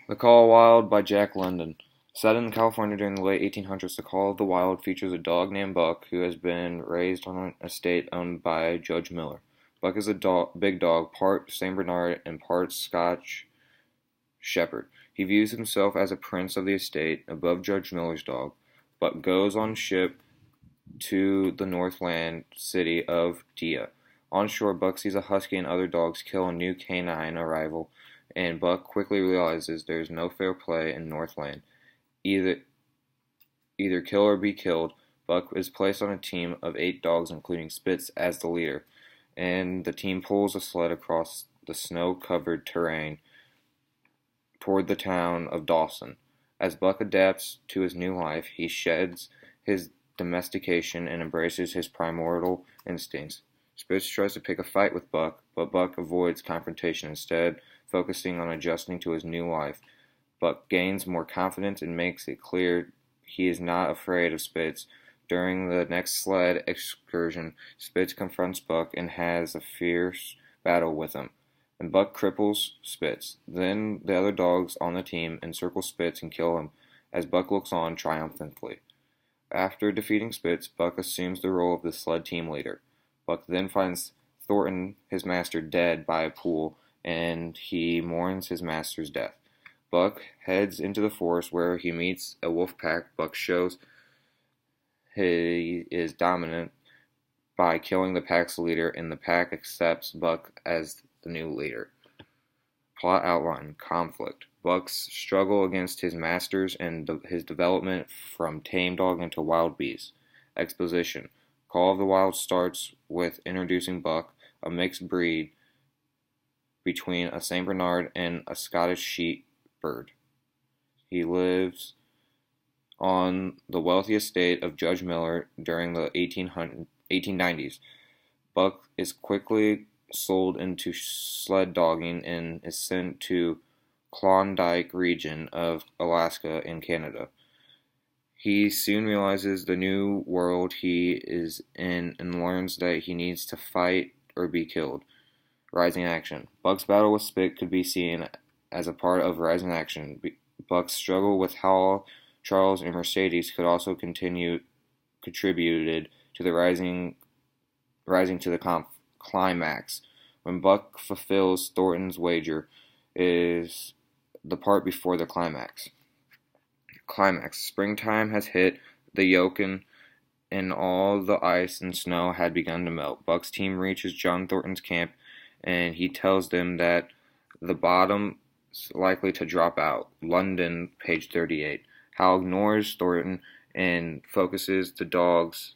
The Call of the Wild by Jack London. Set in California during the late 1800s, The Call of the Wild features a dog named Buck who has been raised on an estate owned by Judge Miller. Buck is a big dog, part Saint Bernard and part Scotch Shepherd. He views himself as a prince of the estate, above Judge Miller's dog. Buck goes on ship to the Northland city of Dia. On shore, Buck sees a husky and other dogs kill a new canine arrival, and Buck quickly realizes there is no fair play in Northland. Either kill or be killed. Buck is placed on a team of 8 dogs, including Spitz as the leader, and the team pulls a sled across the snow-covered terrain toward the town of Dawson. As Buck adapts to his new life, he sheds his domestication and embraces his primordial instincts. Spitz tries to pick a fight with Buck, but Buck avoids confrontation, instead focusing on adjusting to his new life. Buck gains more confidence and makes it clear he is not afraid of Spitz. During the next sled excursion, Spitz confronts Buck and has a fierce battle with him, and Buck cripples Spitz. Then the other dogs on the team encircle Spitz and kill him, as Buck looks on triumphantly. After defeating Spitz, Buck assumes the role of the sled team leader. Buck then finds Thornton, his master, dead by a pool, and he mourns his master's death. Buck heads into the forest where he meets a wolf pack. Buck shows he is dominant by killing the pack's leader, and the pack accepts Buck as the new leader. Plot outline: conflict. Buck's struggle against his masters and his development from tame dog into wild beast. Exposition. Call of the Wild starts with introducing Buck, a mixed breed between a Saint Bernard and a Scottish Shepherd. He lives on the wealthy estate of Judge Miller during the 1890s. Buck is quickly sold into sled dogging and is sent to Klondike region of Alaska and Canada. He soon realizes the new world he is in and learns that he needs to fight or be killed. Rising action. Buck's battle with Spitz could be seen as a part of Rising Action. Buck's struggle with Hal, Charles, and Mercedes could also contributed to the rising to the climax. When Buck fulfills Thornton's wager, is the part before the climax. Springtime has hit the Yukon, and all the ice and snow had begun to melt. Buck's team reaches John Thornton's camp, and he tells them that the bottom is likely to drop out. London, page 38. Hal ignores Thornton and forces the dogs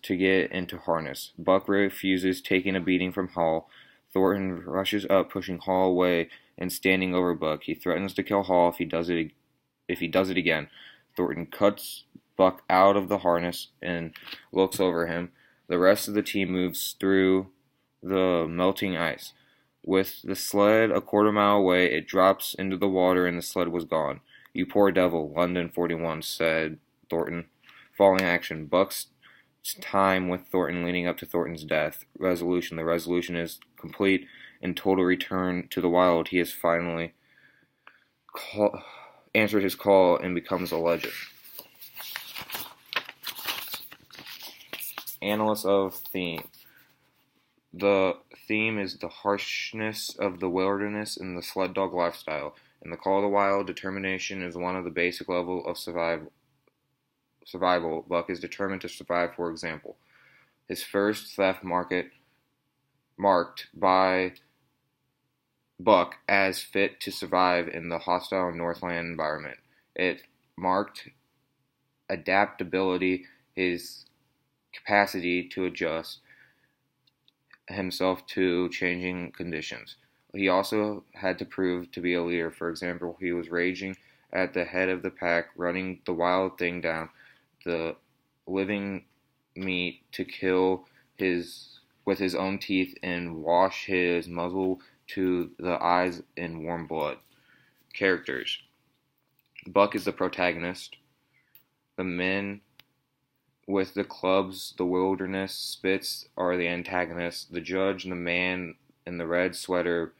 to get into harness. Buck refuses, taking a beating from Hall. Thornton rushes up, pushing Hall away and standing over Buck. He threatens to kill Hall if he does it again. Thornton cuts Buck out of the harness and looks over him. The rest of the team moves through the melting ice. With the sled a quarter-mile away, it drops into the water and the sled was gone. "You poor devil," London 41 said Thornton. Falling action. Buck's time with Thornton leading up to Thornton's death. Resolution. The resolution is complete and total return to the wild. He has finally answered his call and becomes a legend. Analysis of theme. The theme is the harshness of the wilderness and the sled dog lifestyle. In The Call of the Wild, determination is one of the basic levels of survival. Buck is determined to survive. For example, his first theft marked by Buck as fit to survive in the hostile Northland environment. It marked adaptability, his capacity to adjust himself to changing conditions. He also had to prove to be a leader. For example, he was raging at the head of the pack, running the wild thing down, the living meat to kill with his own teeth and wash his muzzle to the eyes in warm blood. Characters. Buck is the protagonist. The men with the clubs, the wilderness, Spitz are the antagonists. The judge, the man in the red sweater,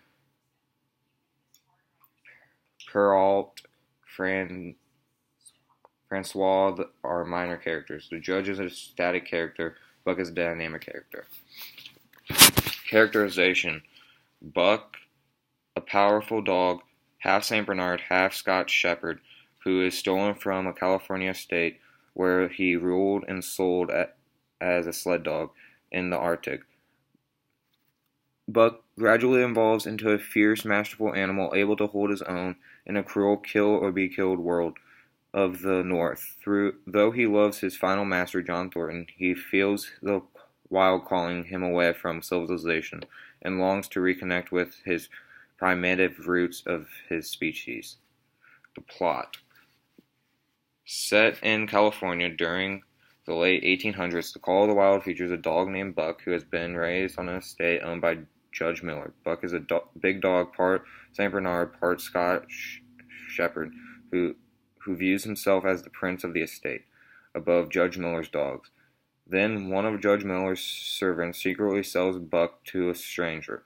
Perrault, Francois are minor characters. The Judge is a static character. Buck is a dynamic character. Characterization: Buck, a powerful dog, half Saint Bernard, half Scotch Shepherd, who is stolen from a California estate where he ruled and sold as a sled dog in the Arctic. Buck gradually evolves into a fierce, masterful animal able to hold his own in a cruel kill-or-be-killed world of the North. Though he loves his final master, John Thornton, he feels the wild calling him away from civilization and longs to reconnect with his primitive roots of his species. The plot. Set in California during the late 1800s, The Call of the Wild features a dog named Buck who has been raised on an estate owned by Judge Miller. Buck is a big dog, part Saint Bernard, part Scotch Shepherd, who views himself as the prince of the estate, above Judge Miller's dogs. Then one of Judge Miller's servants secretly sells Buck to a stranger.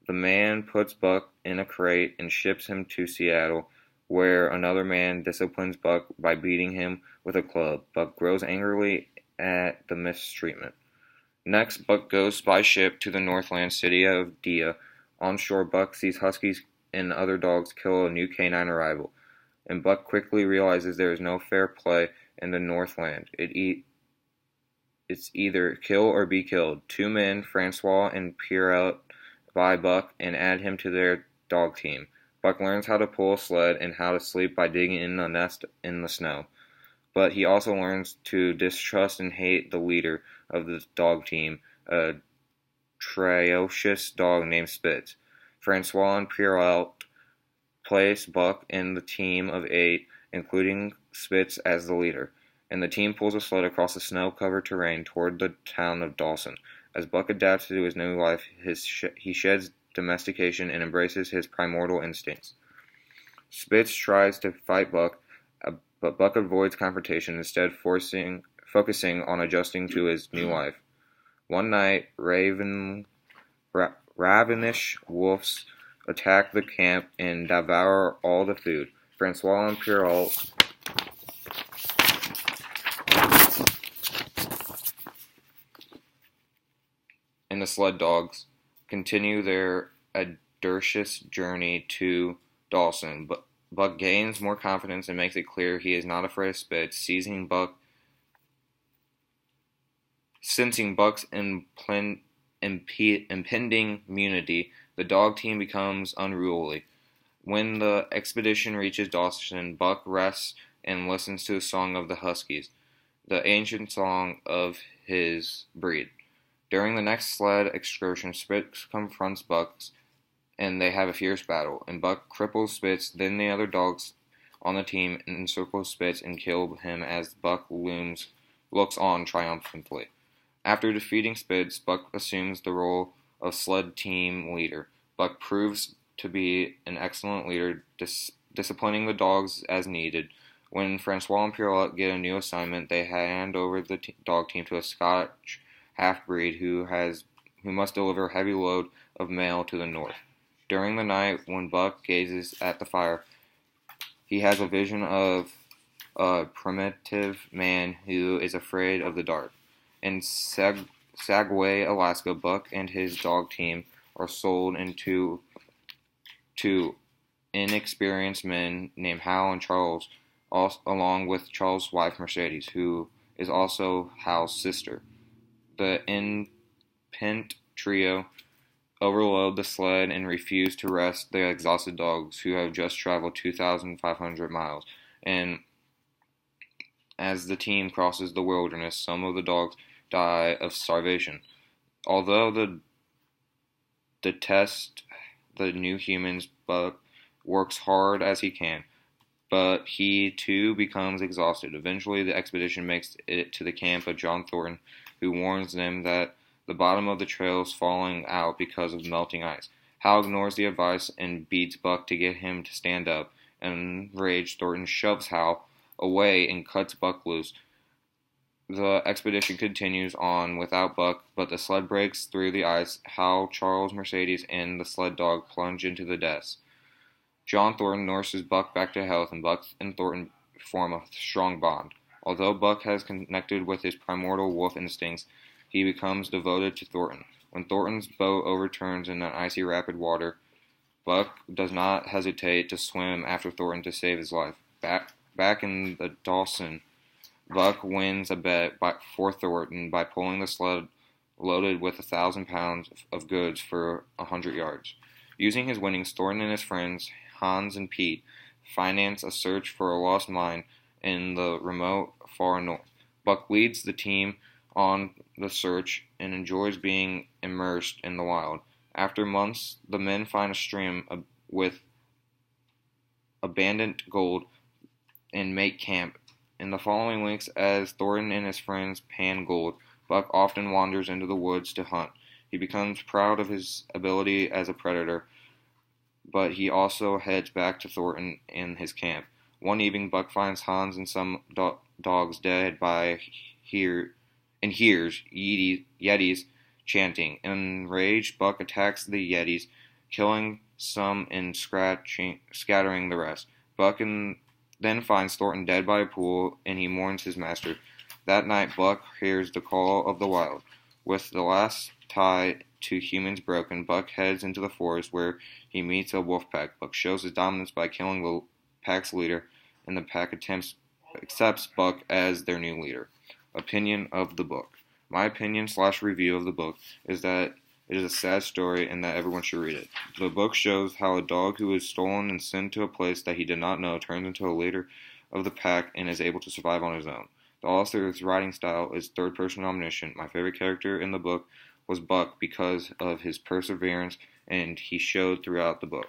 The man puts Buck in a crate and ships him to Seattle, where another man disciplines Buck by beating him with a club. Buck grows angrily at the mistreatment. Next, Buck goes by ship to the Northland city of Dia. On shore, Buck sees huskies and other dogs kill a new canine arrival, and Buck quickly realizes there is no fair play in the Northland. It's either kill or be killed. Two men, Francois and Pierrot, buy Buck and add him to their dog team. Buck learns how to pull a sled and how to sleep by digging in a nest in the snow. But he also learns to distrust and hate the leader of the dog team, a ferocious dog named Spitz. Francois and Pierrot place Buck in the team of 8, including Spitz as the leader, and the team pulls a sled across the snow-covered terrain toward the town of Dawson. As Buck adapts to his new life, he sheds domestication and embraces his primordial instincts. Spitz tries to fight Buck, but Buck avoids confrontation, instead focusing on adjusting to his new life. One night, ravenous wolves attack the camp and devour all the food. Francois and Pierrot and the sled dogs continue their audacious journey to Dawson. Buck gains more confidence and makes it clear he is not afraid of Spitz. Sensing Buck's impending immunity, the dog team becomes unruly. When the expedition reaches Dawson, Buck rests and listens to the song of the Huskies, the ancient song of his breed. During the next sled excursion, Spitz confronts Buck, and they have a fierce battle, and Buck cripples Spitz. Then the other dogs on the team encircle Spitz and kill him as Buck looks on triumphantly. After defeating Spitz, Buck assumes the role of sled team leader. Buck proves to be an excellent leader, disciplining the dogs as needed. When Francois and Pierrot get a new assignment, they hand over the dog team to a Scotch half-breed who must deliver a heavy load of mail to the north. During the night, when Buck gazes at the fire, he has a vision of a primitive man who is afraid of the dark. In Skagway, Alaska, Buck and his dog team are sold into two inexperienced men named Hal and Charles, along with Charles' wife Mercedes, who is also Hal's sister. The Pent trio overload the sled and refuse to rest the exhausted dogs who have just traveled 2,500 miles. And as the team crosses the wilderness, some of the dogs die of starvation. Although they detest the new humans, Buck works hard as he can, but he too becomes exhausted. Eventually, the expedition makes it to the camp of John Thornton, who warns them that the bottom of the trail is falling out because of melting ice. Hal ignores the advice and beats Buck to get him to stand up. Enraged, Thornton shoves Hal away and cuts Buck loose. The expedition continues on without Buck, but the sled breaks through the ice. Hal, Charles, Mercedes, and the sled dog plunge into the depths. John Thornton nurses Buck back to health, and Buck and Thornton form a strong bond. Although Buck has connected with his primordial wolf instincts, he becomes devoted to Thornton. When Thornton's boat overturns in an icy rapid water, Buck does not hesitate to swim after Thornton to save his life. Back in the Dawson, Buck wins a bet for Thornton by pulling the sled loaded with 1,000 pounds of goods for 100 yards. Using his winnings, Thornton and his friends, Hans and Pete, finance a search for a lost mine in the remote far north. Buck leads the team on the search and enjoys being immersed in the wild. After months, the men find a stream with abundant gold and make camp. In the following weeks, as Thornton and his friends pan gold, Buck often wanders into the woods to hunt. He becomes proud of his ability as a predator, but he also heads back to Thornton in his camp. One evening, Buck finds Hans and some dogs dead and hears Yetis chanting. Enraged, Buck attacks the Yetis, killing some and scattering the rest. Buck then finds Thornton dead by a pool, and he mourns his master. That night, Buck hears the call of the wild. With the last tie to humans broken, Buck heads into the forest where he meets a wolf pack. Buck shows his dominance by killing the pack's leader, and the pack accepts Buck as their new leader. Opinion of the book. My opinion/review of the book is that it is a sad story and that everyone should read it. The book shows how a dog who is stolen and sent to a place that he did not know turns into a leader of the pack and is able to survive on his own. The author's writing style is third-person omniscient. My favorite character in the book was Buck because of his perseverance and he showed throughout the book.